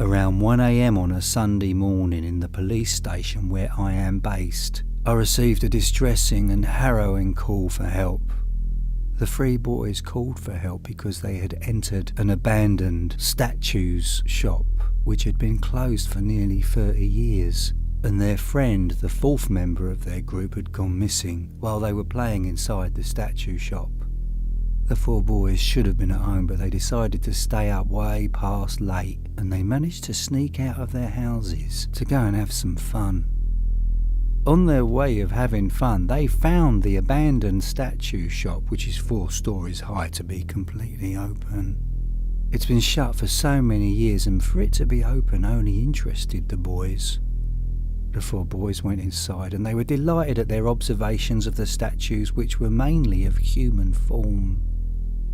Around 1 a.m. on a Sunday morning in the police station where I am based, I received a distressing and harrowing call for help. The three boys called for help because they had entered an abandoned statues shop which had been closed for nearly 30 years, and their friend, the fourth member of their group, had gone missing while they were playing inside the statue shop. The four boys should have been at home, but they decided to stay up way past late, and they managed to sneak out of their houses to go and have some fun. On their way of having fun, they found the abandoned statue shop, which is 4 stories high, to be completely open. It's been shut for so many years, and for it to be open only interested the boys. The 4 boys went inside, and they were delighted at their observations of the statues, which were mainly of human form.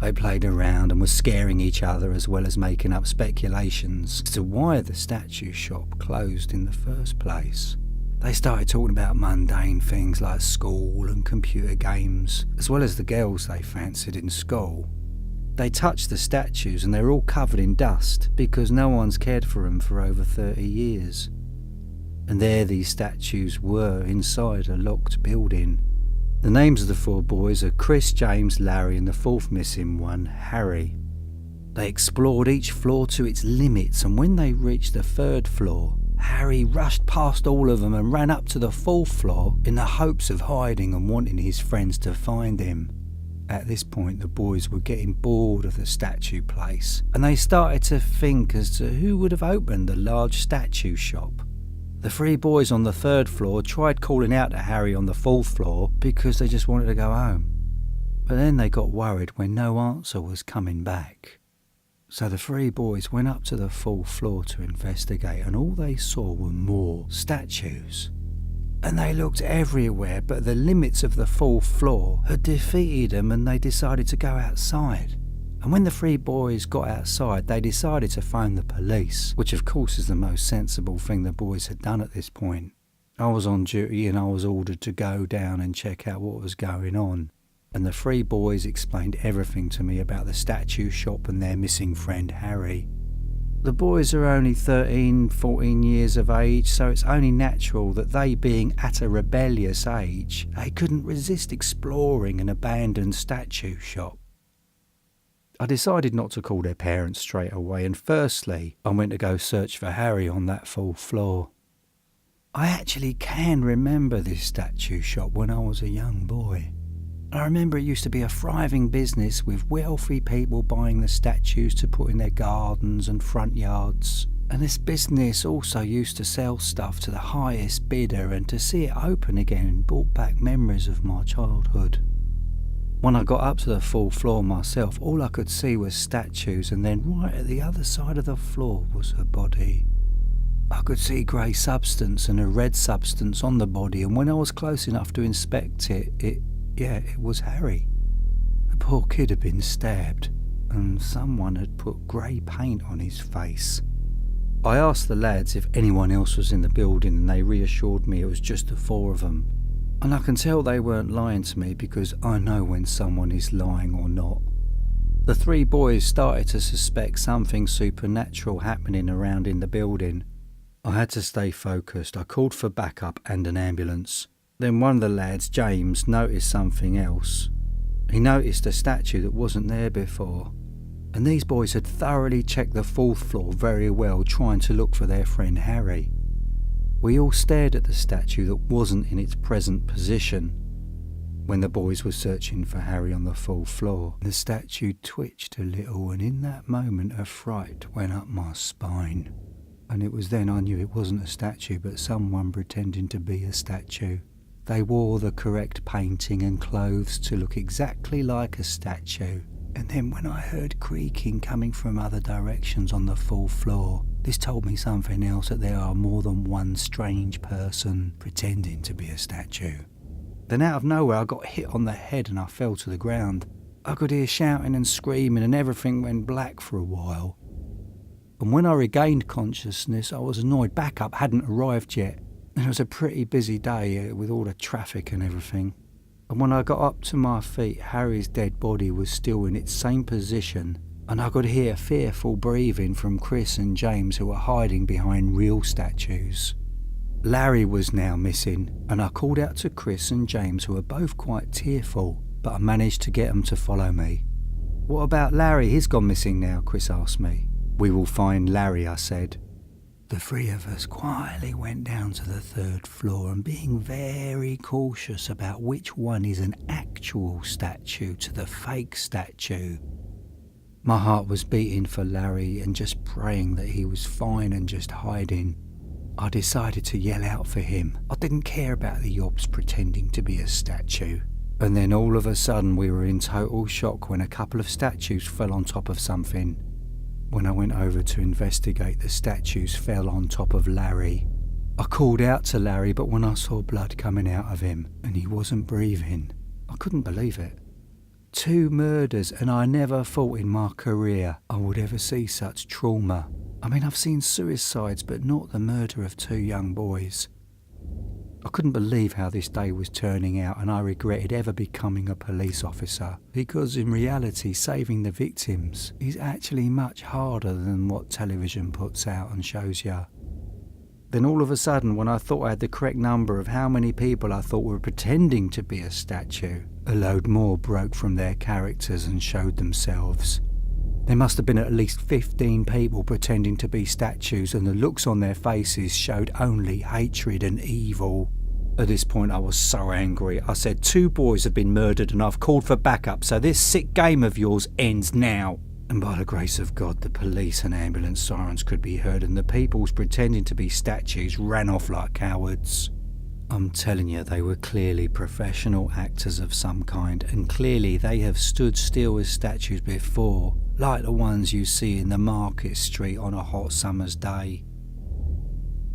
They played around and were scaring each other, as well as making up speculations as to why the statue shop closed in the first place. They started talking about mundane things like school and computer games, as well as the girls they fancied in school. They touched the statues and they were all covered in dust because no one's cared for them for over 30 years. And there these statues were inside a locked building. The names of the 4 boys are Chris, James, Larry, and the 4th missing one, Harry. They explored each floor to its limits, and when they reached the 3rd floor, Harry rushed past all of them and ran up to the 4th floor in the hopes of hiding and wanting his friends to find him. At this point, the boys were getting bored of the statue place, and they started to think as to who would have opened the large statue shop. The 3 boys on the 3rd floor tried calling out to Harry on the 4th floor because they just wanted to go home. But then they got worried when no answer was coming back. So the 3 boys went up to the 4th floor to investigate, and all they saw were more statues. And they looked everywhere, but the limits of the 4th floor had defeated them, and they decided to go outside. And when the 3 boys got outside, they decided to phone the police, which of course is the most sensible thing the boys had done at this point. I was on duty and I was ordered to go down and check out what was going on. And the 3 boys explained everything to me about the statue shop and their missing friend Harry. The boys are only 13, 14 years of age, so it's only natural that they, being at a rebellious age, they couldn't resist exploring an abandoned statue shop. I decided not to call their parents straight away, and firstly, I went to go search for Harry on that 4th floor. I actually can remember this statue shop when I was a young boy. I remember it used to be a thriving business with wealthy people buying the statues to put in their gardens and front yards. And this business also used to sell stuff to the highest bidder, and to see it open again brought back memories of my childhood. When I got up to the 4th floor myself, all I could see was statues, and then right at the other side of the floor was a body. I could see grey substance and a red substance on the body, and when I was close enough to inspect it was Harry. The poor kid had been stabbed, and someone had put grey paint on his face. I asked the lads if anyone else was in the building, and they reassured me it was just the 4 of them. And I can tell they weren't lying to me because I know when someone is lying or not. The 3 boys started to suspect something supernatural happening around in the building. I had to stay focused. I called for backup and an ambulance. Then one of the lads, James, noticed something else. He noticed a statue that wasn't there before. And these boys had thoroughly checked the 4th floor very well, trying to look for their friend Harry. We all stared at the statue that wasn't in its present position. When the boys were searching for Harry on the 4th floor, the statue twitched a little, and in that moment a fright went up my spine. And it was then I knew it wasn't a statue, but someone pretending to be a statue. They wore the correct painting and clothes to look exactly like a statue. And then when I heard creaking coming from other directions on the 4th floor, this told me something else, that there are more than one strange person pretending to be a statue. Then out of nowhere I got hit on the head and I fell to the ground. I could hear shouting and screaming, and everything went black for a while. And when I regained consciousness, I was annoyed. Backup hadn't arrived yet. It was a pretty busy day with all the traffic and everything. And when I got up to my feet, Harry's dead body was still in its same position, and I could hear fearful breathing from Chris and James, who were hiding behind real statues. Larry was now missing, and I called out to Chris and James, who were both quite tearful, but I managed to get them to follow me. "What about Larry? He's gone missing now," Chris asked me. "We will find Larry," I said. The three of us quietly went down to the 3rd floor, and being very cautious about which one is an actual statue to the fake statue. My heart was beating for Larry and just praying that he was fine and just hiding. I decided to yell out for him. I didn't care about the yobs pretending to be a statue. And then all of a sudden we were in total shock when a couple of statues fell on top of something. When I went over to investigate, the statues fell on top of Larry. I called out to Larry, but when I saw blood coming out of him and he wasn't breathing, I couldn't believe it. 2 murders, and I never thought in my career I would ever see such trauma. I mean, I've seen suicides, but not the murder of 2 young boys. I couldn't believe how this day was turning out, and I regretted ever becoming a police officer, because in reality saving the victims is actually much harder than what television puts out and shows you. Then all of a sudden, when I thought I had the correct number of how many people I thought were pretending to be a statue, a load more broke from their characters and showed themselves. There must have been at least 15 people pretending to be statues, and the looks on their faces showed only hatred and evil. At this point I was so angry. I said, 2 boys have been murdered and I've called for backup, so this sick game of yours ends now. And by the grace of God, the police and ambulance sirens could be heard, and the peoples pretending to be statues ran off like cowards. I'm telling you, they were clearly professional actors of some kind, and clearly they have stood still as statues before, like the ones you see in the market street on a hot summer's day.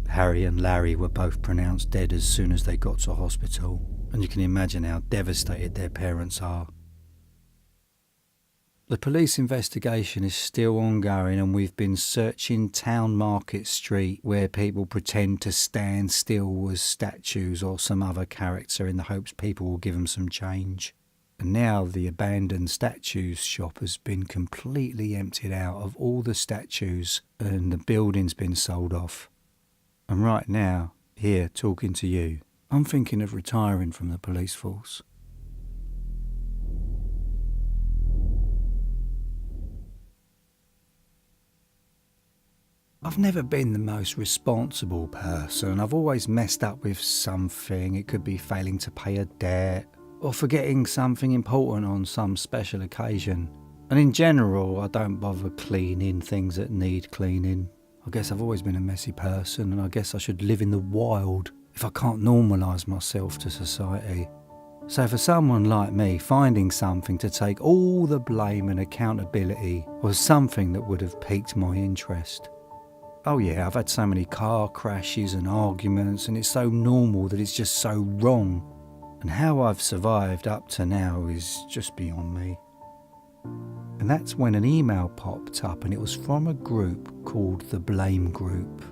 Harry and Larry were both pronounced dead as soon as they got to hospital, and you can imagine how devastated their parents are. The police investigation is still ongoing, and we've been searching Town Market Street, where people pretend to stand still as statues or some other character in the hopes people will give them some change. And now the abandoned statues shop has been completely emptied out of all the statues, and the building's been sold off. And right now, here talking to you, I'm thinking of retiring from the police force. I've never been the most responsible person. I've always messed up with something. It could be failing to pay a debt or forgetting something important on some special occasion. And in general, I don't bother cleaning things that need cleaning. I guess I've always been a messy person, and I guess I should live in the wild if I can't normalise myself to society. So for someone like me, finding something to take all the blame and accountability was something that would have piqued my interest. Oh yeah, I've had so many car crashes and arguments, and it's so normal that it's just so wrong. And how I've survived up to now is just beyond me. And that's when an email popped up, and it was from a group called the Blame Group.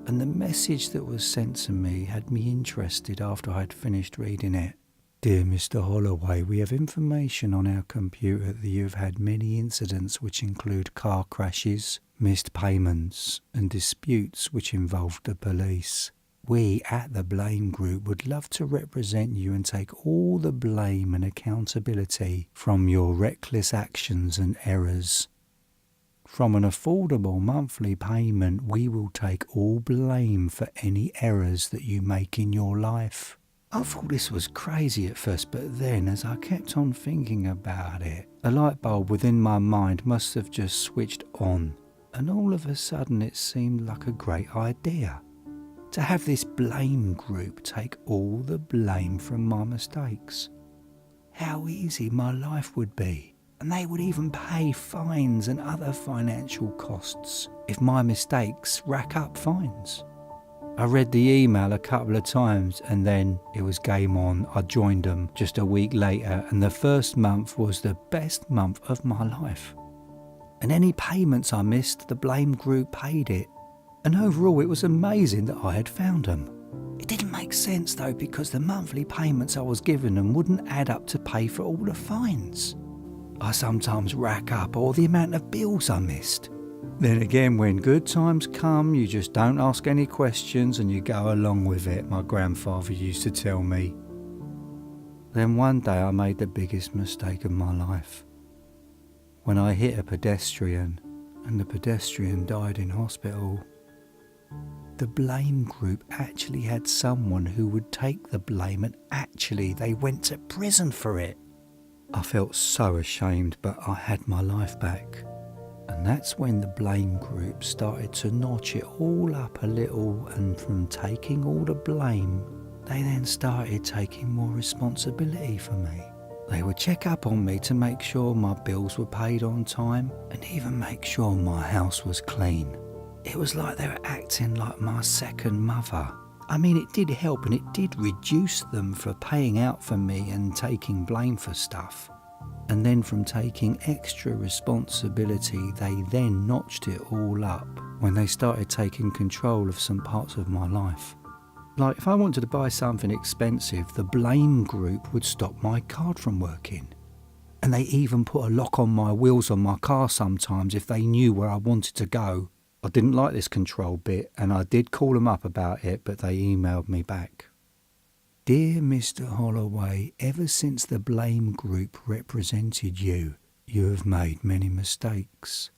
And the message that was sent to me had me interested after I'd finished reading it. "Dear Mr. Holloway, we have information on our computer that you have had many incidents which include car crashes, missed payments, and disputes which involved the police. We at the Blame Group would love to represent you and take all the blame and accountability from your reckless actions and errors. From an affordable monthly payment, we will take all blame for any errors that you make in your life." I thought this was crazy at first, but then as I kept on thinking about it, a light bulb within my mind must have just switched on, and all of a sudden it seemed like a great idea. To have this Blame Group take all the blame from my mistakes. How easy my life would be, and they would even pay fines and other financial costs if my mistakes rack up fines. I read the email a couple of times, and then it was game on. I joined them just a week later, and the first month was the best month of my life. And any payments I missed, the Blame Group paid it. And overall it was amazing that I had found them. It didn't make sense though, because the monthly payments I was giving them wouldn't add up to pay for all the fines. I I sometimes rack up, or the amount of bills I missed. Then again, when good times come, you just don't ask any questions and you go along with it, my grandfather used to tell me. Then one day I made the biggest mistake of my life. When I hit a pedestrian and the pedestrian died in hospital. The blame group actually had someone who would take the blame, and actually they went to prison for it. I felt so ashamed, but I had my life back. And that's when the blame group started to notch it all up a little, and from taking all the blame, they then started taking more responsibility for me. They would check up on me to make sure my bills were paid on time, and even make sure my house was clean. It was like they were acting like my second mother. I mean, it did help, and it did reduce them for paying out for me and taking blame for stuff. And then from taking extra responsibility, they then notched it all up when they started taking control of some parts of my life. Like if I wanted to buy something expensive, the blame group would stop my card from working. And they even put a lock on my wheels on my car sometimes if they knew where I wanted to go. I didn't like this control bit, and I did call them up about it, but they emailed me back. Dear Mr. Holloway, ever since the blame group represented you, you have made many mistakes.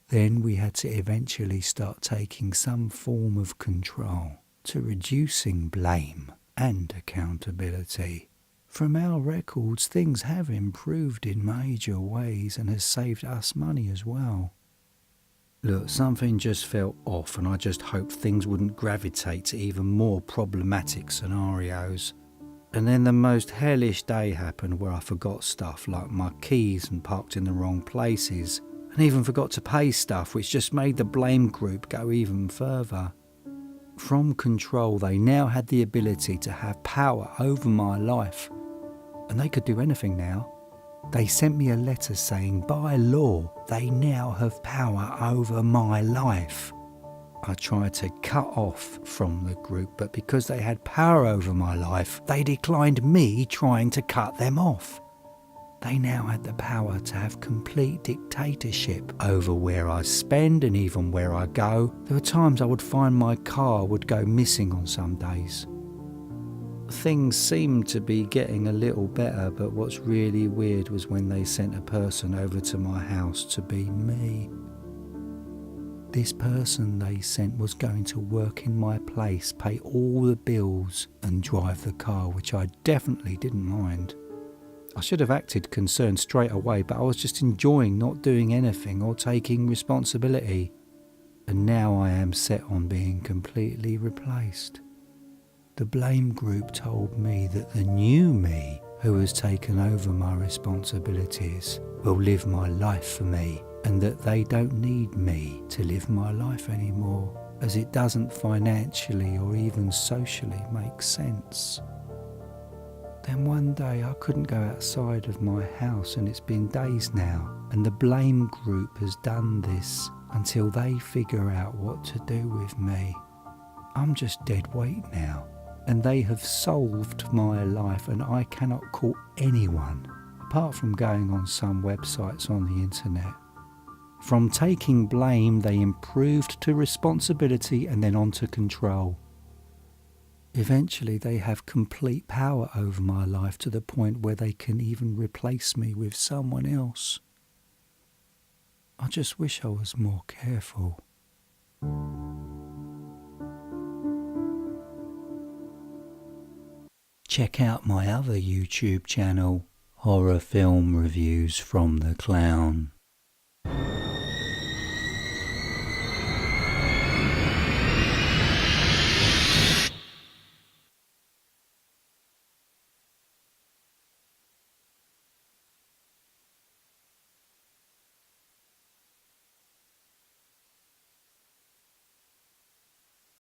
Then we had to eventually start taking some form of control to reducing blame and accountability. From our records, things have improved in major ways and has saved us money as well. Look, something just felt off, and I just hoped things wouldn't gravitate to even more problematic scenarios. And then the most hellish day happened where I forgot stuff like my keys and parked in the wrong places, and even forgot to pay stuff, which just made the blame group go even further. From control, they now had the ability to have power over my life, and they could do anything now. They sent me a letter saying by law they now have power over my life. I tried to cut off from the group, but because they had power over my life, they declined me trying to cut them off. They now had the power to have complete dictatorship over where I spend and even where I go. There were times I would find my car would go missing on some days. Things seemed to be getting a little better, but what's really weird was when they sent a person over to my house to be me. This person they sent was going to work in my place, pay all the bills and drive the car, which I definitely didn't mind. I should have acted concerned straight away, but I was just enjoying not doing anything or taking responsibility. And now I am set on being completely replaced. The blame group told me that the new me, who has taken over my responsibilities, will live my life for me, and that they don't need me to live my life anymore, as it doesn't financially or even socially make sense. Then one day I couldn't go outside of my house, and it's been days now, and the blame group has done this until they figure out what to do with me. I'm just dead weight now, and they have solved my life, and I cannot call anyone, apart from going on some websites on the internet. From taking blame, they improved to responsibility and then on to control. Eventually, they have complete power over my life to the point where they can even replace me with someone else. I just wish I was more careful. Check out my other YouTube channel, Horror Film Reviews from the Clown.